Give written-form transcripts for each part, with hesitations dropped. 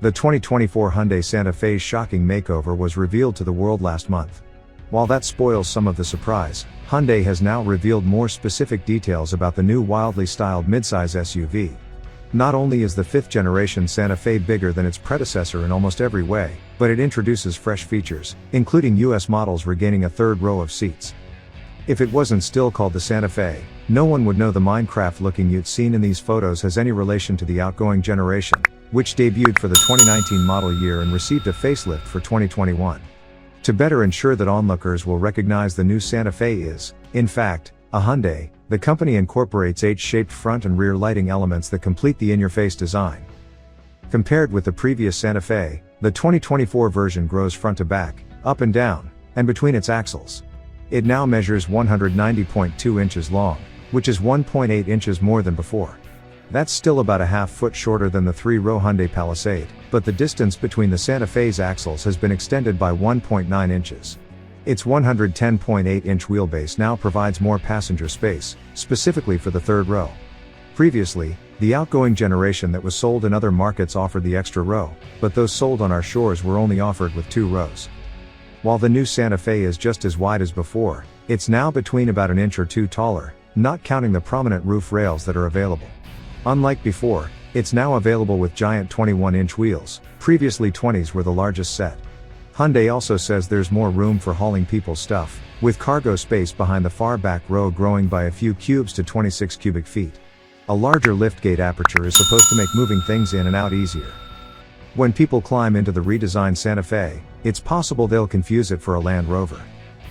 The 2024 Hyundai Santa Fe's shocking makeover was revealed to the world last month. While that spoils some of the surprise, Hyundai has now revealed more specific details about the new wildly styled midsize SUV. Not only is the 5th generation Santa Fe bigger than its predecessor in almost every way, but it introduces fresh features, including US models regaining a third row of seats. If it wasn't still called the Santa Fe, no one would know the Minecraft-looking ute seen in these photos has any relation to the outgoing generation, which debuted for the 2019 model year and received a facelift for 2021. To better ensure that onlookers will recognize the new Santa Fe is, in fact, a Hyundai, the company incorporates H-shaped front and rear lighting elements that complete the in-your-face design. Compared with the previous Santa Fe, the 2024 version grows front to back, up and down, and between its axles. It now measures 190.2 inches long, which is 1.8 inches more than before. That's still about a half foot shorter than the 3-row Hyundai Palisade, but the distance between the Santa Fe's axles has been extended by 1.9 inches. Its 110.8-inch wheelbase now provides more passenger space, specifically for the third row. Previously, the outgoing generation that was sold in other markets offered the extra row, but those sold on our shores were only offered with 2 rows. While the new Santa Fe is just as wide as before, it's now between about an inch or 2 taller, not counting the prominent roof rails that are available. Unlike before, it's now available with giant 21-inch wheels, previously 20s were the largest set. Hyundai also says there's more room for hauling people's stuff, with cargo space behind the far back row growing by a few cubes to 26 cubic feet. A larger liftgate aperture is supposed to make moving things in and out easier. When people climb into the redesigned Santa Fe, it's possible they'll confuse it for a Land Rover.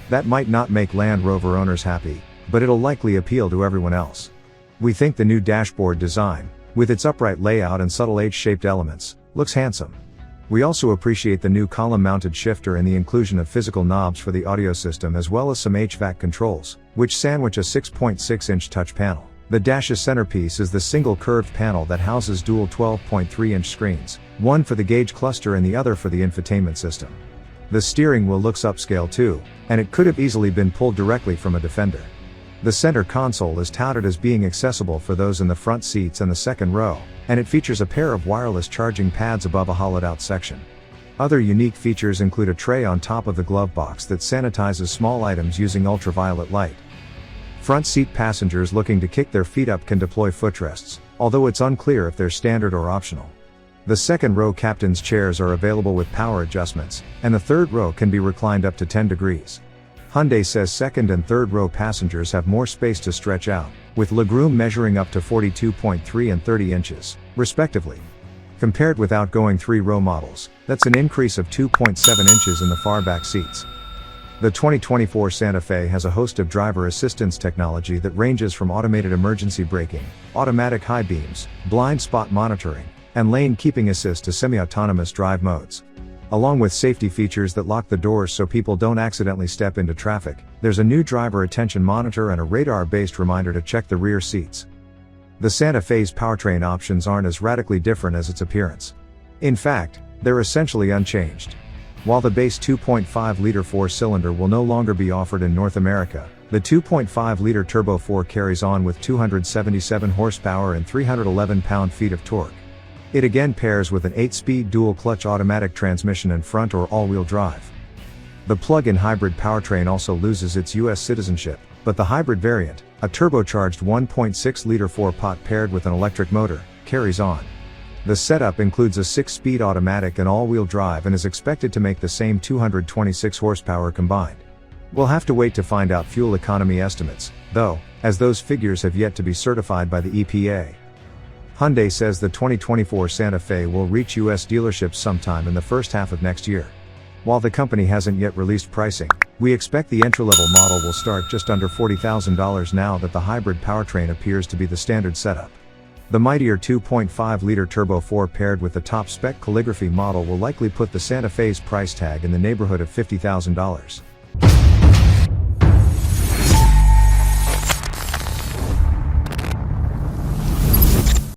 That might not make Land Rover owners happy, but it'll likely appeal to everyone else. We think the new dashboard design, with its upright layout and subtle H-shaped elements, looks handsome. We also appreciate the new column-mounted shifter and the inclusion of physical knobs for the audio system as well as some HVAC controls, which sandwich a 6.6-inch touch panel. The dash's centerpiece is the single curved panel that houses dual 12.3-inch screens, one for the gauge cluster and the other for the infotainment system. The steering wheel looks upscale too, and it could have easily been pulled directly from a Defender. The center console is touted as being accessible for those in the front seats and the second row, and it features a pair of wireless charging pads above a hollowed-out section. Other unique features include a tray on top of the glove box that sanitizes small items using ultraviolet light. Front seat passengers looking to kick their feet up can deploy footrests, although it's unclear if they're standard or optional. The second row captain's chairs are available with power adjustments, and the third row can be reclined up to 10 degrees. Hyundai says second and third row passengers have more space to stretch out, with legroom measuring up to 42.3 and 30 inches, respectively. Compared with outgoing 3-row models, that's an increase of 2.7 inches in the far back seats. The 2024 Santa Fe has a host of driver assistance technology that ranges from automated emergency braking, automatic high beams, blind spot monitoring, and lane keeping assist to semi-autonomous drive modes. Along with safety features that lock the doors so people don't accidentally step into traffic, there's a new driver attention monitor and a radar-based reminder to check the rear seats. The Santa Fe's powertrain options aren't as radically different as its appearance. In fact, they're essentially unchanged. While the base 2.5-liter 4-cylinder will no longer be offered in North America, the 2.5-liter Turbo 4 carries on with 277 horsepower and 311 pound-feet of torque. It again pairs with an 8-speed dual-clutch automatic transmission and front or all-wheel drive. The plug-in hybrid powertrain also loses its US citizenship, but the hybrid variant, a turbocharged 1.6-liter 4-pot paired with an electric motor, carries on. The setup includes a 6-speed automatic and all-wheel drive and is expected to make the same 226 horsepower combined. We'll have to wait to find out fuel economy estimates, though, as those figures have yet to be certified by the EPA. Hyundai says the 2024 Santa Fe will reach US dealerships sometime in the first half of next year. While the company hasn't yet released pricing, we expect the entry-level model will start just under $40,000 now that the hybrid powertrain appears to be the standard setup. The mightier 2.5-liter Turbo 4 paired with the top-spec Calligraphy model will likely put the Santa Fe's price tag in the neighborhood of $50,000.